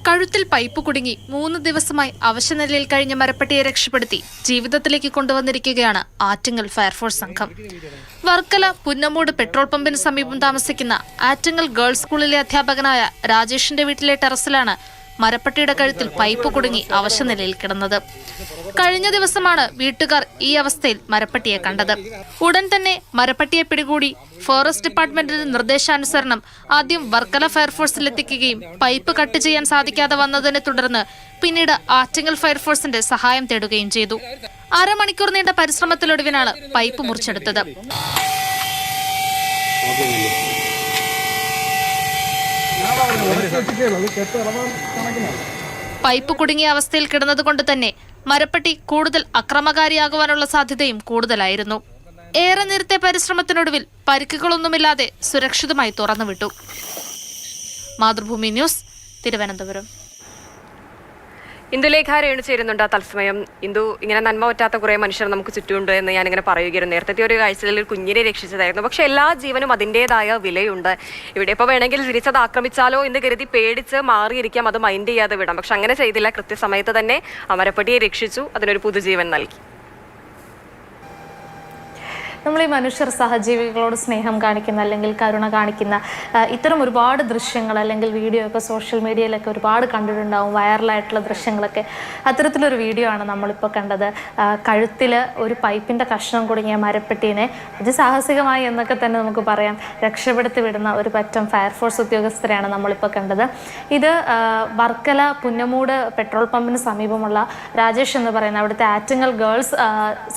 കഴുത്തിൽ പൈപ്പ് കുടുങ്ങി 3 ദിവസമായി അവശനിലയിൽ കഴിഞ്ഞ മരപ്പട്ടിയെ രക്ഷപ്പെടുത്തി ജീവിതത്തിലേക്ക് കൊണ്ടുവന്നിരിക്കുകയാണ് ആറ്റിങ്ങൽ ഫയർഫോഴ്സ് സംഘം. വർക്കല പുന്നമൂട് പെട്രോൾ പമ്പിന് സമീപം താമസിക്കുന്ന ആറ്റിങ്ങൽ ഗേൾസ് സ്കൂളിലെ അധ്യാപകനായ രാജേഷിന്റെ വീട്ടിലെ ടെറസിലാണ് മരപ്പട്ടിയുടെ കഴുത്തിൽ പൈപ്പ് കുടുങ്ങി അവശനിലയിൽ കിടന്നത്. കഴിഞ്ഞ ദിവസമാണ് വീട്ടുകാർ ഈ അവസ്ഥയിൽ മരപ്പട്ടിയെ കണ്ടത്. ഉടൻ തന്നെ മരപ്പട്ടിയെ പിടികൂടി ഫോറസ്റ്റ് ഡിപ്പാർട്ട്മെന്റിന്റെ നിർദ്ദേശാനുസരണം ആദ്യം വർക്കല ഫയർഫോഴ്സിലെത്തിക്കുകയും പൈപ്പ് കട്ട് ചെയ്യാൻ സാധിക്കാതെ വന്നതിനെ തുടർന്ന് പിന്നീട് ആറ്റിങ്ങൽ ഫയർഫോഴ്സിന്റെ സഹായം തേടുകയും ചെയ്തു. അരമണിക്കൂർ നീണ്ട പരിശ്രമത്തിലൊടുവിനാണ് പൈപ്പ് മുറിച്ചെടുത്തത്. പൈപ്പ് കുടുങ്ങിയ അവസ്ഥയിൽ കിടന്നതുകൊണ്ട് തന്നെ മരപ്പട്ടി കൂടുതൽ അക്രമകാരിയാകുവാനുള്ള സാധ്യതയും കൂടുതലായിരുന്നു. ഏറെ നേരത്തെ പരിശ്രമത്തിനൊടുവിൽ പരിക്കുകളൊന്നുമില്ലാതെ സുരക്ഷിതമായി തുറന്നുവിട്ടു. മാതൃഭൂമി ന്യൂസ്, തിരുവനന്തപുരം. ഇന്ദുലേഖ രേണു ചേരുന്നുണ്ട് തത്സമയം. ഇന്ദു, ഇങ്ങനെ നന്മ പറ്റാത്ത കുറേ മനുഷ്യർ നമുക്ക് ചുറ്റുമുണ്ട് എന്ന് ഞാനിങ്ങനെ പറയുകയായിരുന്നു. നേരത്തെ ഒരു കാഴ്ചയിൽ ഒരു കുഞ്ഞിനെ രക്ഷിച്ചതായിരുന്നു. പക്ഷെ എല്ലാ ജീവനും അതിൻ്റെതായ വിലയുണ്ട്. ഇവിടെ ഇപ്പോൾ വേണമെങ്കിൽ തിരിച്ചത് ആക്രമിച്ചാലോ എന്ന് കരുതി പേടിച്ച് മാറിയിരിക്കാം, അത് മൈൻഡ് ചെയ്യാതെ വിടാം. പക്ഷെ അങ്ങനെ ചെയ്തില്ല. കൃത്യസമയത്ത് തന്നെ അമരപ്പട്ടിയെ രക്ഷിച്ചു, അതിനൊരു പുതുജീവൻ നൽകി. നമ്മൾ ഈ മനുഷ്യർ സഹജീവികളോട് സ്നേഹം കാണിക്കുന്ന അല്ലെങ്കിൽ കരുണ കാണിക്കുന്ന ഇത്തരം ഒരുപാട് ദൃശ്യങ്ങൾ അല്ലെങ്കിൽ വീഡിയോ ഒക്കെ സോഷ്യൽ മീഡിയയിലൊക്കെ ഒരുപാട് കണ്ടിട്ടുണ്ടാവും, വൈറലായിട്ടുള്ള ദൃശ്യങ്ങളൊക്കെ. അത്തരത്തിലൊരു വീഡിയോ ആണ് നമ്മളിപ്പോൾ കണ്ടത്. കഴുത്തിൽ ഒരു പൈപ്പിൻ്റെ കഷ്ണം കുടുങ്ങിയ മരപ്പെട്ടീനെ അതിസാഹസികമായി എന്നൊക്കെ തന്നെ നമുക്ക് പറയാം രക്ഷപ്പെടുത്തി വിടുന്ന ഒരു പറ്റം ഫയർഫോഴ്സ് ഉദ്യോഗസ്ഥരെയാണ് നമ്മളിപ്പോൾ കണ്ടത്. ഇത് വർക്കല പുന്നമൂട് പെട്രോൾ പമ്പിന് സമീപമുള്ള രാജേഷ് എന്ന് പറയുന്ന അവിടുത്തെ ആറ്റിങ്ങൽ ഗേൾസ്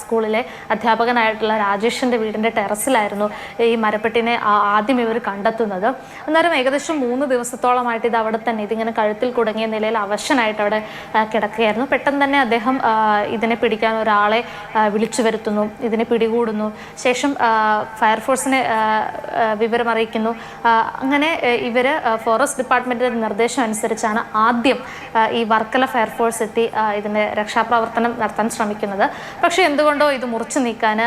സ്കൂളിലെ അധ്യാപകനായിട്ടുള്ള രാജേഷിൻ്റെ വീടിൻ്റെ ടെറസിലായിരുന്നു ഈ മരപ്പെട്ടിനെ ആദ്യം ഇവർ കണ്ടെത്തുന്നത്. അന്നേരം ഏകദേശം 3 ദിവസത്തോളമായിട്ട് ഇത് അവിടെ തന്നെ ഇതിങ്ങനെ കഴുത്തിൽ കുടുങ്ങിയ നിലയിൽ അവശനായിട്ട് അവിടെ കിടക്കുകയായിരുന്നു. പെട്ടെന്ന് തന്നെ അദ്ദേഹം ഇതിനെ പിടിക്കാൻ ഒരാളെ വിളിച്ചു വരുത്തുന്നു, ഇതിനെ പിടികൂടുന്നു. ശേഷം ഫയർഫോഴ്സിനെ വിവരം അറിയിക്കുന്നു. അങ്ങനെ ഇവർ ഫോറസ്റ്റ് ഡിപ്പാർട്ട്മെൻറ്റിൻ്റെ നിർദ്ദേശം അനുസരിച്ചാണ് ആദ്യം ഈ വർക്കല ഫയർഫോഴ്സ് എത്തി ഇതിൻ്റെ രക്ഷാപ്രവർത്തനം നടത്താൻ ശ്രമിക്കുന്നത്. പക്ഷേ എന്തുകൊണ്ടോ ഇത് മുറിച്ചു നീക്കാൻ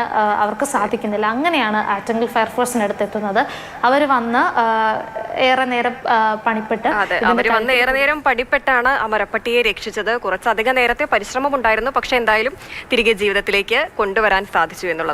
അവർക്ക് സാധിക്കുന്നില്ല. അങ്ങനെയാണ് ആറ്റിങ്ങൽ ഫയർഫോഴ്സിനടുത്ത് എത്തുന്നത്. അവർ വന്ന് ഏറെ നേരം പണിപ്പെട്ട് ഏറെ നേരം പണിപ്പെട്ടാണ് അമരപ്പട്ടിയെ രക്ഷിച്ചത്. കുറച്ചധികം നേരത്തെ പരിശ്രമം ഉണ്ടായിരുന്നു. പക്ഷെ എന്തായാലും തിരികെ ജീവിതത്തിലേക്ക് കൊണ്ടുവരാൻ സാധിച്ചു എന്നുള്ളതാണ്.